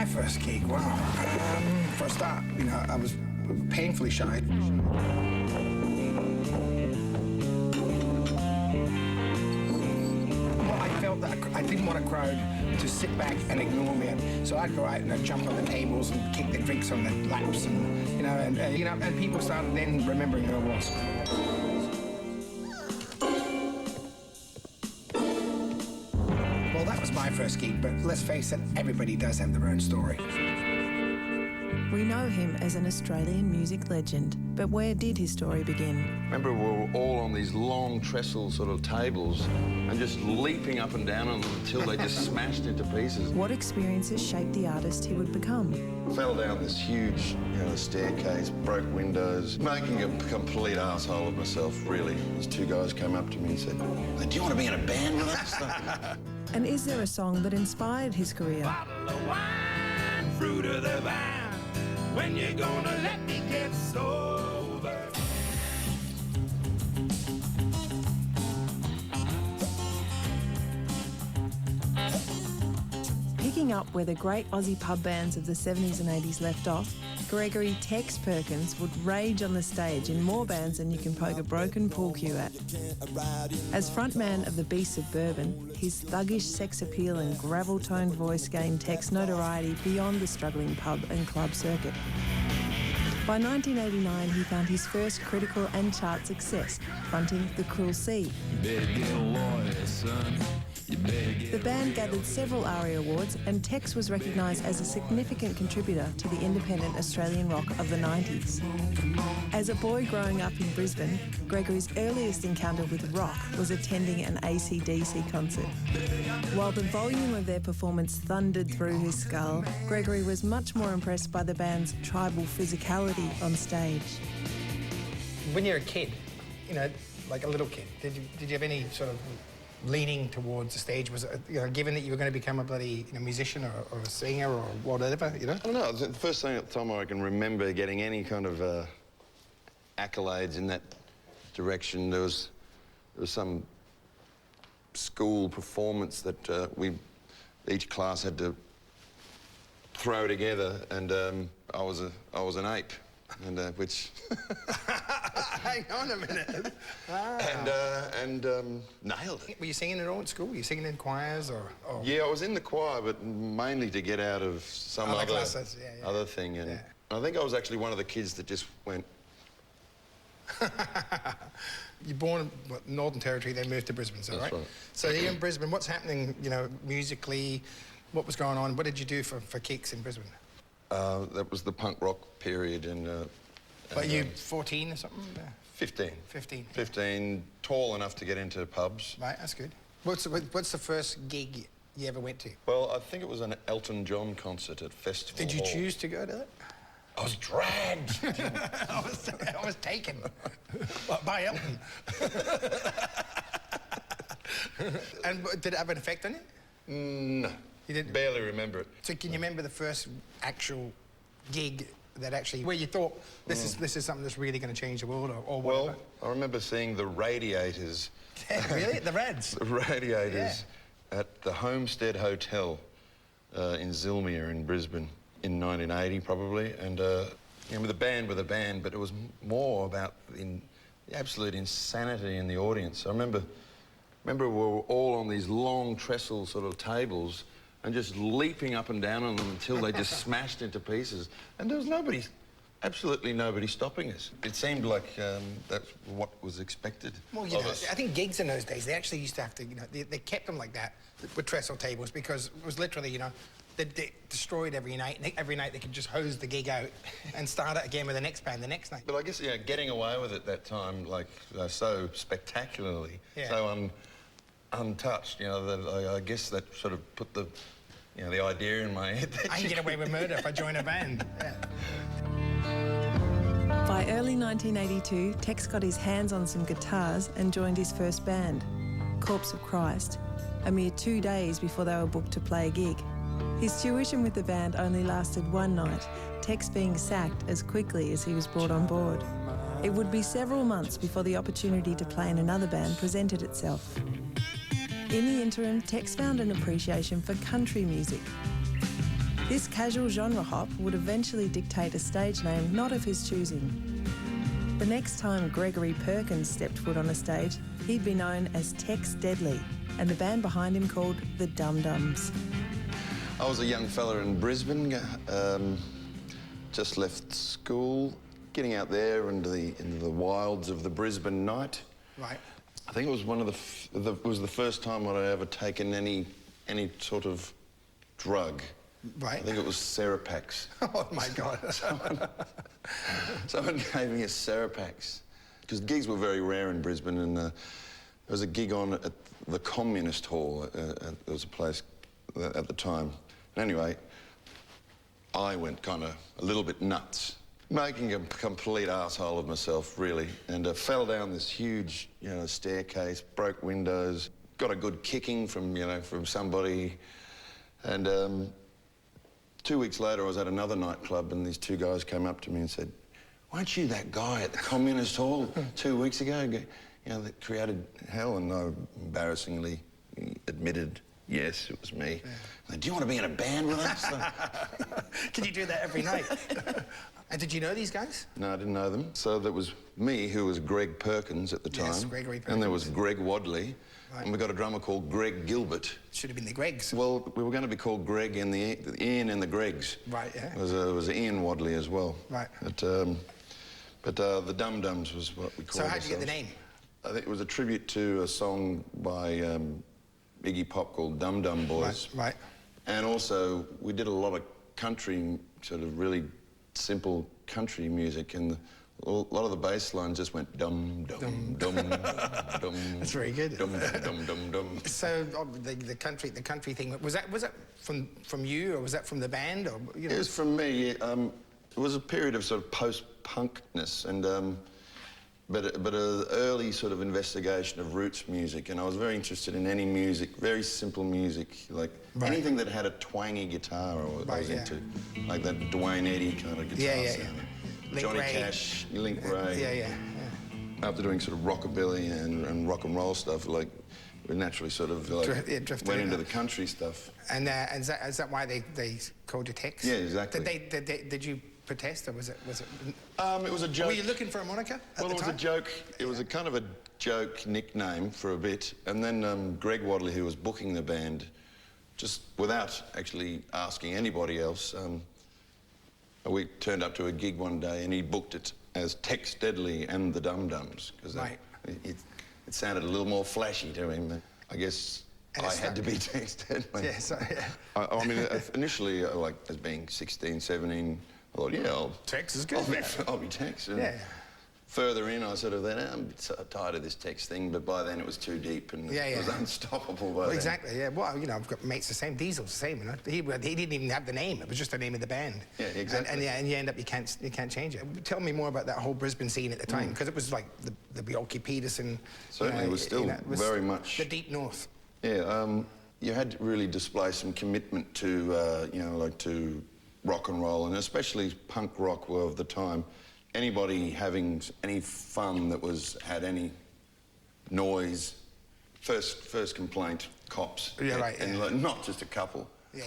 My first gig, wow. For a start, you know, I was painfully shy. Well, I felt that I didn't want a crowd to sit back and ignore me. So I'd go out and I'd jump on the tables and kick the drinks on the laps, and and people started then remembering who I was. Well, that was my first gig, but let's face it, everybody does have their own story. We know him as an Australian music legend, but where did his story begin? Remember, we were all on these long trestle sort of tables and just leaping up and down on them until they just smashed into pieces. What experiences shaped the artist he would become? Fell down this huge, staircase, broke windows, making a complete asshole of myself, really. These two guys came up to me and said, "Do you want to be in a band with us?" And is there a song that inspired his career? Bottle of wine, fruit of the vine. When you're gonna let me get sober. Picking up where the great Aussie pub bands of the 70s and 80s left off, Gregory Tex Perkins would rage on the stage in more bands than you can poke a broken pool cue at. As frontman of the Beasts of Bourbon, his thuggish sex appeal and gravel-toned voice gained Tex notoriety beyond the struggling pub and club circuit. By 1989, he found his first critical and chart success, fronting The Cruel Sea. The band gathered several ARIA awards, and Tex was recognised as a significant contributor to the independent Australian rock of the 90s. As a boy growing up in Brisbane, Gregory's earliest encounter with rock was attending an AC/DC concert. While the volume of their performance thundered through his skull, Gregory was much more impressed by the band's tribal physicality on stage. When you're a kid, like a little kid, did you have any sort of leaning towards the stage? Was it, given that you were going to become a bloody musician or a singer or whatever, I don't know. The first time I can remember getting any kind of accolades in that direction, there was some school performance that each class had to throw together, and I was an ape, and which. Hang on a minute. And nailed it. Were you singing at all at school? Were you singing in choirs or? Yeah, I was in the choir, but mainly to get out of some other classes. other thing. And I think I was actually one of the kids that just went. You're born in Northern Territory, then moved to Brisbane, so That's right? So here in Brisbane, what's happening, musically? What was going on? What did you do for kicks in Brisbane? That was the punk rock period, and. But you 14 or something? 15. 15. 15, tall enough to get into pubs. Right, that's good. What's the first gig you ever went to? Well, I think it was an Elton John concert at Festival Did you Hall. choose to go to that? I was dragged. I was taken by Elton. And did it have an effect on you? No. You didn't? Barely remember it. So can you remember the first actual gig that actually, where you thought, this is something that's really going to change the world, or whatever? Well, I remember seeing the Radiators. Really? The Rads? The Radiators at the Homestead Hotel in Zilmere in Brisbane in 1980, probably. And, the band were the band, but it was more about the absolute insanity in the audience. I remember we were all on these long trestle sort of tables and just leaping up and down on them until they just smashed into pieces. And there was absolutely nobody stopping us. It seemed like that's what was expected. Well, I think gigs in those days, they actually used to have to, they kept them like that with trestle tables, because it was literally, they destroyed every night. And every night they could just hose the gig out and start it again with the next band the next night. But I guess, getting away with it that time, so spectacularly, so untouched, that I guess that sort of put the idea in my head that I can get away with murder if I join a band. By early 1982, Tex got his hands on some guitars and joined his first band, Corpse of Christ, a mere 2 days before they were booked to play a gig. His tuition with the band only lasted one night, Tex being sacked as quickly as he was brought on board. It would be several months before the opportunity to play in another band presented itself. In the interim, Tex found an appreciation for country music. This casual genre hop would eventually dictate a stage name not of his choosing. The next time Gregory Perkins stepped foot on a stage, he'd be known as Tex Deadly, and the band behind him called the Dum Dums. I was a young fella in Brisbane, just left school, getting out there into the wilds of the Brisbane night. Right. I think it was it was the first time I'd ever taken any sort of drug. Right. I think it was Serapax. Oh my God. Someone gave me a Serapax. Because gigs were very rare in Brisbane, and there was a gig on at the Communist Hall. There was a place at the time. And anyway, I went kind of a little bit nuts, making a complete arsehole of myself, really, and fell down this huge, staircase, broke windows, got a good kicking from somebody, and 2 weeks later I was at another nightclub and these two guys came up to me and said, "Weren't you that guy at the Communist Hall 2 weeks ago, that created hell?" And I embarrassingly admitted, yes, it was me. Yeah. Like, "Do you want to be in a band with us?" Can you do that every night? And did you know these guys? No, I didn't know them. So there was me, who was Greg Perkins at the time. Yes, Gregory Perkins. And there was Greg Wadley. Right. And we got a drummer called Greg Gilbert. Should have been the Gregs. Well, we were going to be called Greg and the Ian and the Gregs. Right, yeah. There was Ian Wadley as well. Right. But the Dum Dums was what we called So how'd you get the name? I think it was a tribute to a song by Iggy Pop called Dum Dum Boys. Right. And also, we did a lot of country, sort of really simple country music, and a lot of the bass lines just went dum dum dum dum. That's very good. Dum dum dum dum. So the country thing, was that from you, or was that from the band, or It was from me. It was a period of sort of post-punkness, and but an early sort of investigation of roots music, and I was very interested in any music, very simple music, like anything that had a twangy guitar, or I was into, like that Dwayne Eddy kind of guitar sound. Johnny Ray. Cash, Link Ray. Yeah. After doing sort of rockabilly and rock and roll stuff, like we naturally sort of went into the country stuff. And is that why they called you Tex? Yeah, exactly. Did you protest, or was it? It was a joke. Were you looking for a moniker at the time? Well, it was a joke. It was a kind of a joke nickname for a bit, and then Greg Wadley, who was booking the band, just without actually asking anybody else, we turned up to a gig one day and he booked it as Tex Deadly and the Dum Dums, because it sounded a little more flashy to him. I guess I had to be Tex Deadly. Yeah, I mean, initially, like, as being 16, 17, I thought, Tex is good. I'll be Tex. And yeah. Further in, I sort of then, I'm a bit so tired of this Tex thing, but by then it was too deep and it was unstoppable by then. Exactly, yeah. Well, I've got mates the same, Diesel's the same, He didn't even have the name, it was just the name of the band. Yeah, exactly. And you end up, you can't change it. Tell me more about that whole Brisbane scene at the time, because it was like the Bjelke Peterson. Certainly, it was still very much the deep north. Yeah, you had to really display some commitment to, to rock and roll, and especially punk rock of the time. Anybody having any fun that had any noise, first complaint, cops. Yeah, right. And like, not just a couple. Yeah.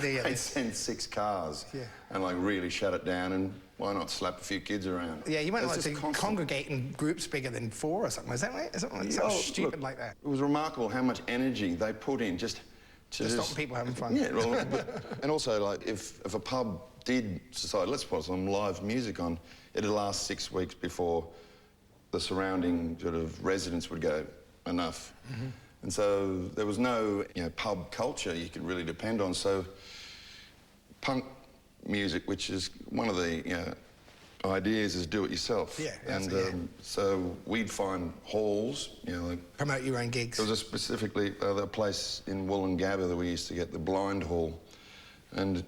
They'd send 6 cars and like really shut it down, and why not slap a few kids around? Yeah, you weren't allowed to congregate in groups bigger than 4 or something, is that right? Something stupid like that. It was remarkable how much energy they put in just to stop people having fun. Yeah, well, and also, like, if a pub did decide, let's put some live music on, it'd last 6 weeks before the surrounding sort of residents would go, enough. Mm-hmm. And so there was no, pub culture you could really depend on. So punk music, which is one of the, ideas, is do it yourself. Yeah. And so we'd find halls, like... Promote your own gigs. There was specifically a place in Wollongabba that we used to get, the Blind Hall. And,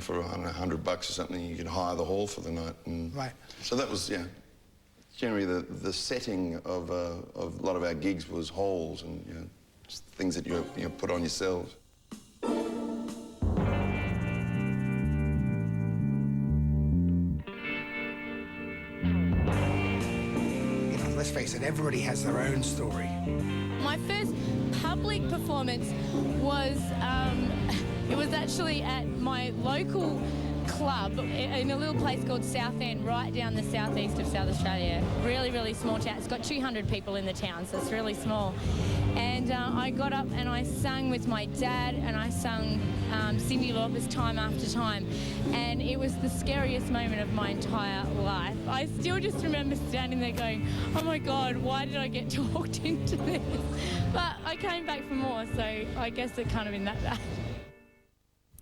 for $100 or something, you could hire the hall for the night. And right. So that was, generally the setting of a lot of our gigs was halls and, just things that you put on yourselves. Let's face it, everybody has their own story. My first public performance was, it was at actually at my local club in a little place called Southend, right down the southeast of South Australia. Really, really small town. It's got 200 people in the town, so it's really small. And I got up and I sang with my dad, and I sung Cyndi Lauper's Time After Time. And it was the scariest moment of my entire life. I still just remember standing there going, oh my God, why did I get talked into this? But I came back for more, so I guess it kind of in that bad.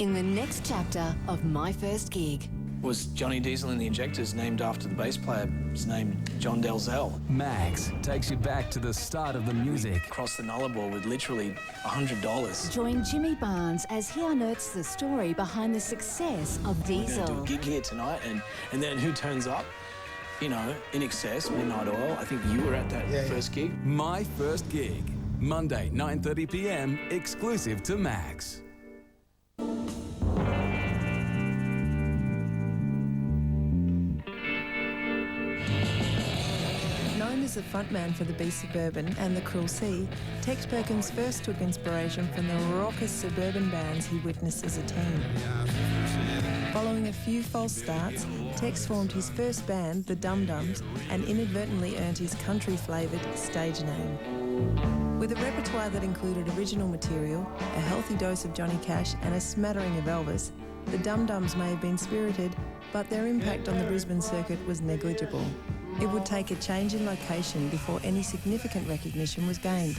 In the next chapter of My First Gig. Was Johnny Diesel in the Injectors named after the bass player? His name John Dalzell. Max takes you back to the start of the music. Crossed the Nullarbor with literally $100. Join Jimmy Barnes as he unearths the story behind the success of We're Diesel. going to do a gig here tonight, and then who turns up? You know, In Excess, Midnight Oil. I think you were at that first gig. My First Gig. Monday, 9:30 p.m, exclusive to Max. Known as the frontman for the Beast Suburban and the Cruel Sea, Tex Perkins first took inspiration from the raucous suburban bands he witnessed as a teen. Following a few false starts, Tex formed his first band, the Dum Dums, and inadvertently earned his country-flavoured stage name. With a repertoire that included original material, a healthy dose of Johnny Cash and a smattering of Elvis, the Dum Dums may have been spirited, but their impact on the Brisbane circuit was negligible. It would take a change in location before any significant recognition was gained.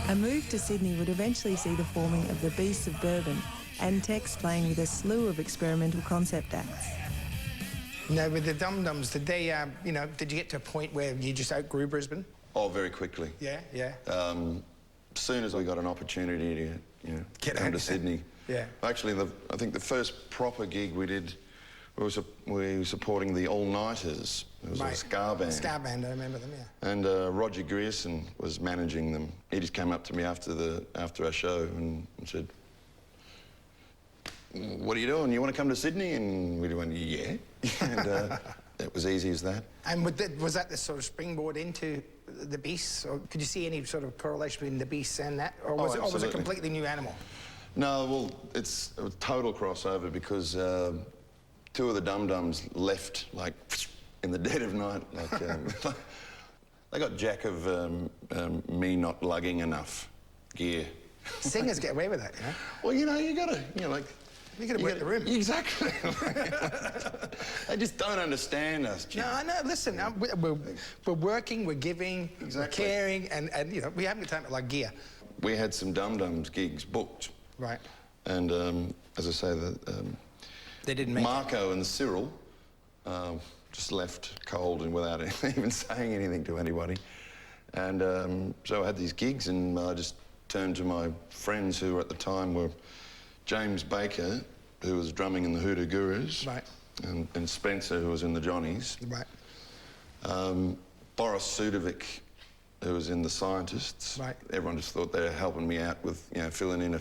A move to Sydney would eventually see the forming of the Beast Suburban, and Tex playing with a slew of experimental concept acts. Now, with the Dum Dums, did they, did you get to a point where you just outgrew Brisbane? Oh, very quickly. Yeah, yeah. As soon as I got an opportunity to, come to Sydney. Yeah. Actually, I think the first proper gig we did, we were supporting the All Nighters. It was a ska band. Ska band, I remember them, yeah. And Roger Grierson was managing them. He just came up to me after our show and said, "What are you doing? You want to come to Sydney?" And we went, "Yeah." And it was easy as that. And was that the sort of springboard into the Beasts? Or could you see any sort of correlation between the Beasts and that? Or was it a completely new animal? No, well, it's a total crossover because two of the Dum Dums left, like, in the dead of night. Like, they got jack of me not lugging enough gear. Singers get away with that, you know? Well, you gotta, like... You gotta work the room. Exactly. They just don't understand us, Jim. No, listen, we're working, we're giving, we're caring, and we haven't got time to like gear. We had some Dum Dums gigs booked. Right. And as I say, they didn't make Marco and Cyril just left cold and without even saying anything to anybody. And so I had these gigs, and I just turned to my friends who at the time were James Baker, who was drumming in the Hoodoo Gurus. Right. And Spencer, who was in the Johnnies. Right. Boris Sudovic, who was in the Scientists. Right. Everyone just thought they were helping me out with, filling in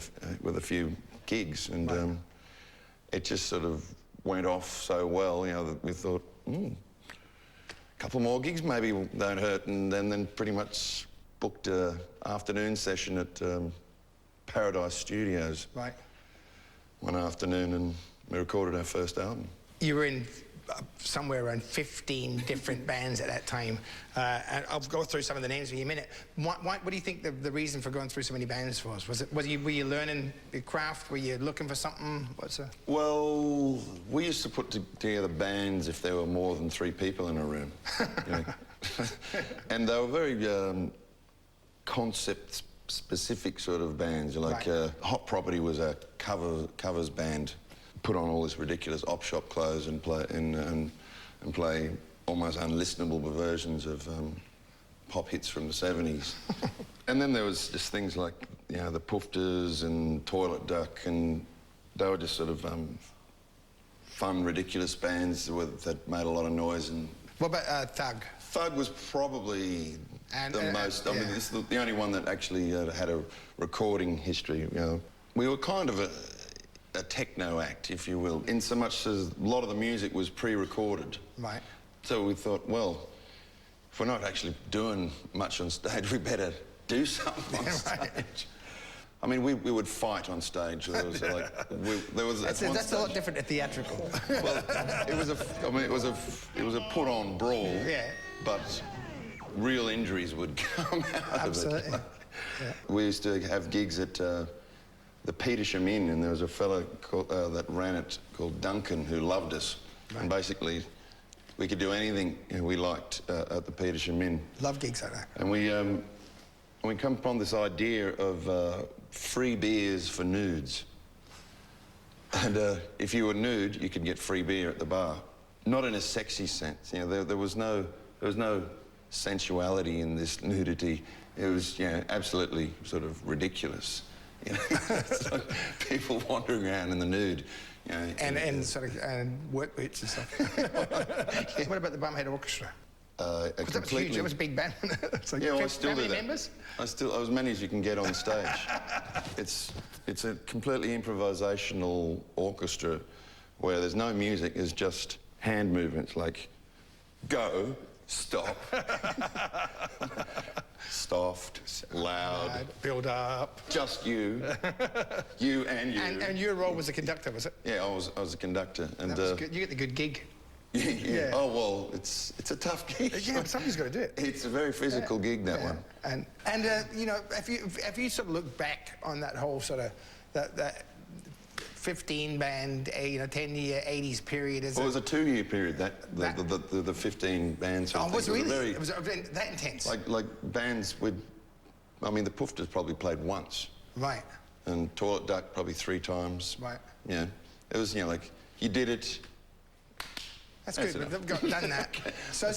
with a few gigs. And it just sort of went off so well, that we thought, a couple more gigs maybe don't hurt. And then pretty much booked an afternoon session at Paradise Studios. Right. One afternoon, and we recorded our first album. You were in somewhere around 15 different bands at that time. And I'll go through some of the names in a minute. What do you think the reason for going through so many bands was? Were you learning the craft? Were you looking for something? Well, we used to put together bands if there were more than 3 people in a room. And they were very concept-specific sort of bands. Like Hot Property was a covers band. Put on all this ridiculous op-shop clothes and play almost unlistenable versions of pop hits from the 70s. And then there was just things like, the Poofters and Toilet Duck, and they were just sort of fun, ridiculous bands that made a lot of noise. And what about Thug? Thug was probably the most... I mean, this is the only one that actually had a recording history, We were kind of a techno act, if you will, in so much as a lot of the music was pre-recorded. Right. So we thought, well, if we're not actually doing much on stage, we better do something on stage. I mean, we would fight on stage. There was like, That's a lot different to theatrical. Well, it was a put-on brawl. Yeah. But real injuries would come out Absolutely. of it. Yeah. We used to have gigs at the Petersham Inn, and there was a fellow that ran it called Duncan who loved us. Right. And basically, we could do anything we liked at the Petersham Inn. Love gigs like that. And we come upon this idea of free beers for nudes. And if you were nude, you could get free beer at the bar. Not in a sexy sense. You know, there was no sensuality in this nudity. It was, you know, absolutely sort of ridiculous. You know, it's like people wandering around in the nude. You know, and sort of work boots and stuff. Yeah. What about the Bumhead Orchestra? Because that was huge. That was a big band. It's like, yeah, well, I still do that. Members? As many as you can get on stage. It's a completely improvisational orchestra where there's no music. There's just hand movements like go, stop, soft, loud, build up. Just you, you and you. And your role was a conductor, was it? Yeah, I was a conductor. And that was good. You get the good gig. Yeah. Oh well, it's a tough gig. Yeah, but somebody's got to do it. It's a very physical gig, that one. And you know, if you sort of look back on that whole sort of that 15 band, 10-year 80s period, Well, it was a 2-year period. The 15 bands. Oh, was it really? It was that intense. Like bands with, I mean, the Poofters probably played once. Right. And Toilet Duck probably 3 times. Right. Yeah. It was, you know, like you did it. That's good. We've done that. So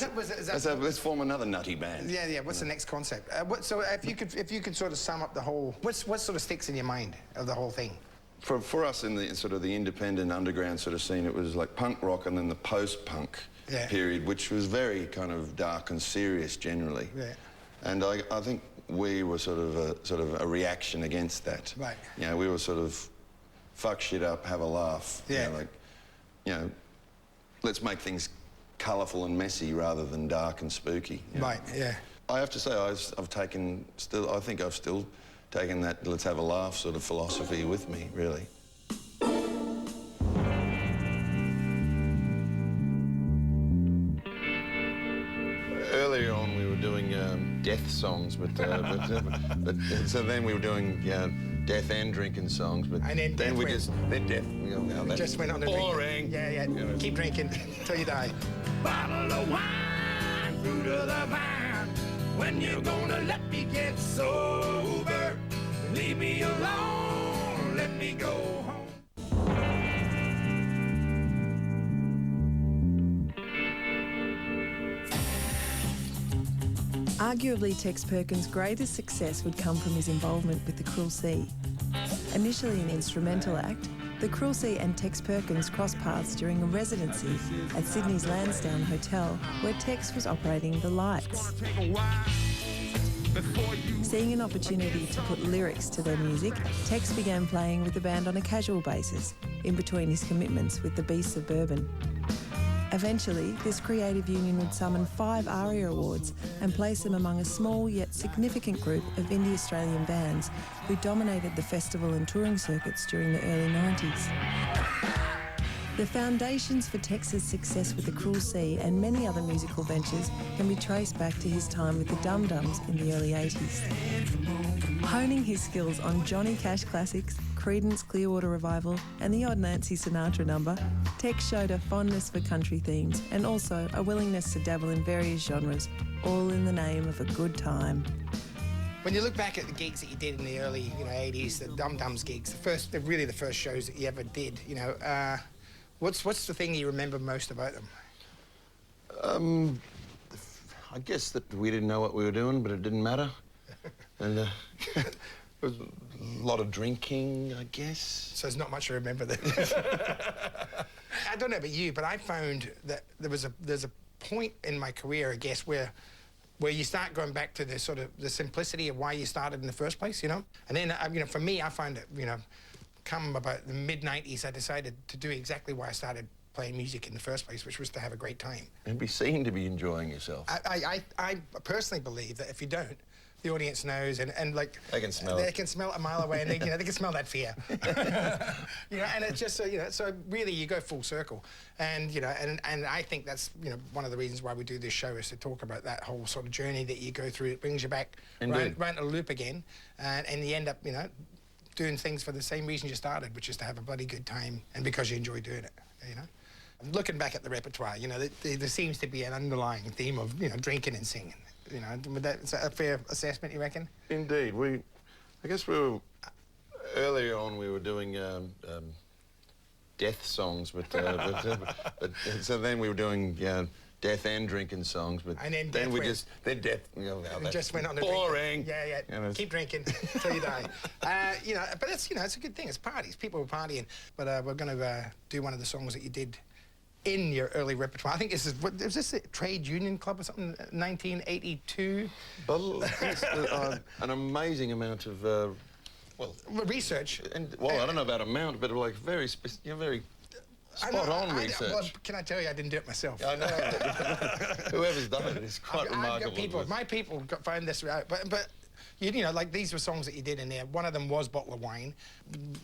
let's form another nutty band. Yeah, yeah. What's the next concept? So if you could sort of sum up the whole, what sort of sticks in your mind of the whole thing? For us in the sort of the independent underground sort of scene, it was like punk rock and then the post-punk period, which was very kind of dark and serious generally. Yeah. And I think we were sort of a reaction against that. Right. You know, we were sort of fuck shit up, have a laugh. Yeah. You know, like, you know, let's make things colourful and messy rather than dark and spooky. Right, yeah. I have to say, I think I've still taken that let's have a laugh sort of philosophy with me, really. Earlier on, we were doing death songs, but so then we were doing death and drinking songs, but and then we just just went on to boring. Drink. Yeah. You know. Keep drinking till you die. Bottle of wine, fruit of the vine. When you're gonna let me get sober, leave me alone, let me go home. Arguably, Tex Perkins' greatest success would come from his involvement with the Cruel Sea. Initially an instrumental act, the Cruel Sea and Tex Perkins crossed paths during a residency at Sydney's Lansdowne Hotel, where Tex was operating the lights. Seeing an opportunity to put lyrics to their music, Tex began playing with the band on a casual basis, in between his commitments with the Beasts of Bourbon. Eventually, this creative union would summon 5 ARIA Awards and place them among a small yet significant group of indie Australian bands who dominated the festival and touring circuits during the early 90s. The foundations for Tex's success with the Cruel Sea and many other musical ventures can be traced back to his time with the Dum Dums in the early 80s. Honing his skills on Johnny Cash classics, Creedence Clearwater Revival and the odd Nancy Sinatra number, Tex showed a fondness for country themes and also a willingness to dabble in various genres, all in the name of a good time. When you look back at the gigs that you did in the early 80s, the Dum Dums gigs, they're really the first shows that you ever did, what's the thing you remember most about them? I guess that we didn't know what we were doing, but it didn't matter. And it was a lot of drinking, I guess. So there's not much to remember then. I don't know about you, but I found that there's a point in my career, I guess, where you start going back to the sort of the simplicity of why you started in the first place, And then, for me, I found it, come about the mid-90s, I decided to do exactly why I started playing music in the first place, which was to have a great time. And be seen to be enjoying yourself. I personally believe that if you don't, the audience knows, and like They can smell they it. can smell it a mile away, and they can smell that fear. And it's just so really you go full circle, and and I think that's one of the reasons why we do this show is to talk about that whole sort of journey that you go through. It brings you back right a loop again, and you end up doing things for the same reason you started, which is to have a bloody good time, and because you enjoy doing it. Looking back at the repertoire, there seems to be an underlying theme of drinking and singing. Is that a fair assessment, you reckon? Indeed. I guess earlier on we were doing death songs, but so then we were doing death and drinking songs, but and then death. We just went on the boring. Drinking. Yeah. Keep drinking till you die. But it's it's a good thing. It's parties. People are partying. But we're going to do one of the songs that you did in your early repertoire. I think was this a trade union club or something? 1982. But an amazing amount of research. And I don't know about amount, but like very spot on research. Well, can I tell you, I didn't do it myself. I know. Whoever's done it is quite remarkable. My people found this out, but like these were songs that you did in there. One of them was Bottle of Wine.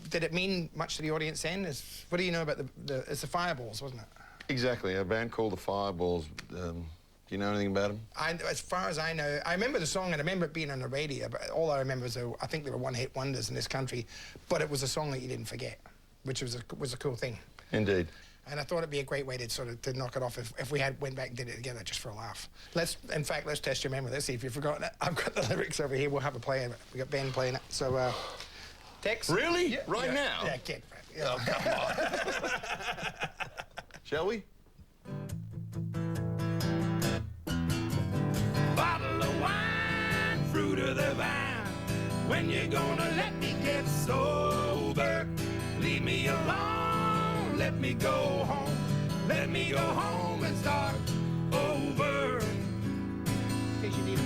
Did it mean much to the audience then? What do you know about it's the Fireballs, wasn't it? Exactly, a band called the Fireballs. Do you know anything about them? As far as I know, I remember the song and I remember it being on the radio, but all I remember is I think they were one-hit wonders in this country, but it was a song that you didn't forget, which was a cool thing. Indeed. And I thought it'd be a great way to knock it off if we went back and did it together just for a laugh. Let's test your memory. Let's see if you've forgotten it. I've got the lyrics over here. We'll have a play of it. We got Ben playing it. So, Tex. Really? Yeah, right now? Yeah, get it. Oh, come on. Shall we? Bottle of wine, fruit of the vine. When you gonna let me get sober? Leave me alone, let me go home. Let me go home and start over. In case you need it.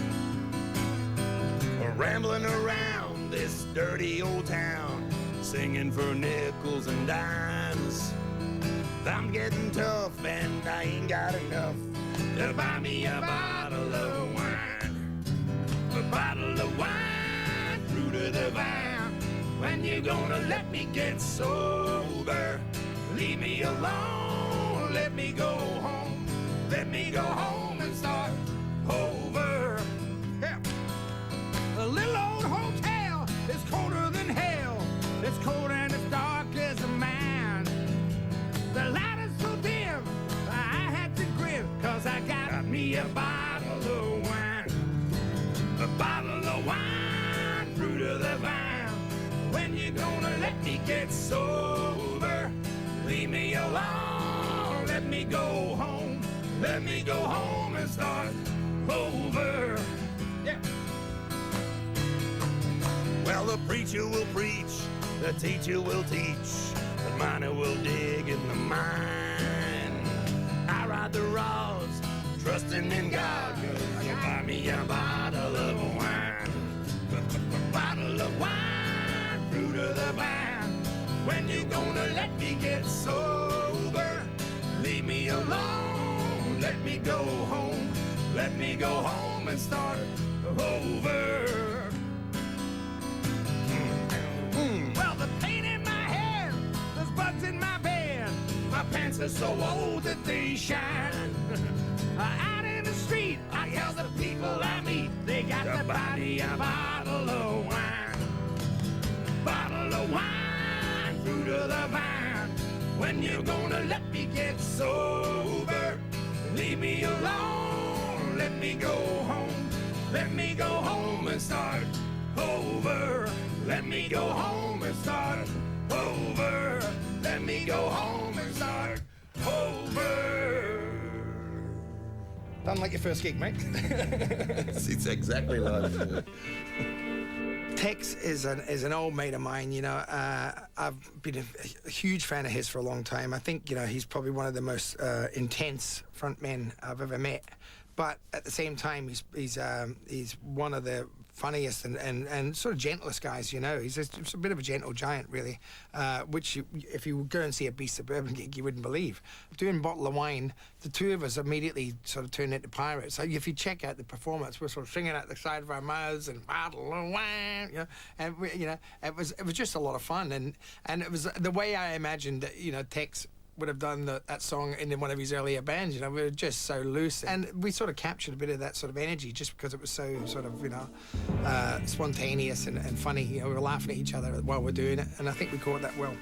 Rambling around this dirty old town, singing for nickels and dimes. I'm getting tough and I ain't got enough to buy me a bottle of wine. A bottle of wine, fruit of the vine. When you gonna let me get sober? Leave me alone, let me go home. Let me go home and start over. Yeah. A little old hotel is colder than hell. It's cold and it's dark as a man. The light is so dim, I had to grin, 'cause I got me a bottle of wine. A bottle of wine, fruit of the vine. When you gonna let me get sober? Leave me alone, let me go home. Let me go home and start over. Yeah. Well, the preacher will preach, the teacher will teach, the miner will dig in the mine. I ride the rods, trusting in God, 'cause you buy me a bottle of wine. A bottle of wine, fruit of the vine. When you gonna let me get sober? Leave me alone, let me go home. Let me go home and start over. Well, the pain in my hair, there's bugs in my bed. My pants are so old that they shine. Out in the street, I tell the people I meet, they got to buy me a bottle of wine. Bottle of wine, fruit of the vine. When you gonna let me get sober? Leave me alone, let me go home. Let me go home and start over. Let me go home and start over. Let me go home and start over. Done like your first gig, mate. It's exactly like it. Tex is an old mate of mine. I've been a huge fan of his for a long time. I think he's probably one of the most intense frontmen I've ever met. But at the same time, he's one of the funniest and sort of gentlest guys, you know. He's just a bit of a gentle giant, really, which if you go and see a Beast Suburban gig, you wouldn't believe. Doing Bottle of Wine, the two of us immediately sort of turned into pirates. So if you check out the performance, we're sort of singing out the side of our mouths and Bottle of Wine, you know, and it was just a lot of fun, and it was the way I imagined that, you know, Tex would have done that song in one of his earlier bands. You know, we were just so loose, and we sort of captured a bit of that sort of energy just because it was so sort of, you know, spontaneous and funny. You know, we were laughing at each other while we're doing it, and I think we caught that well.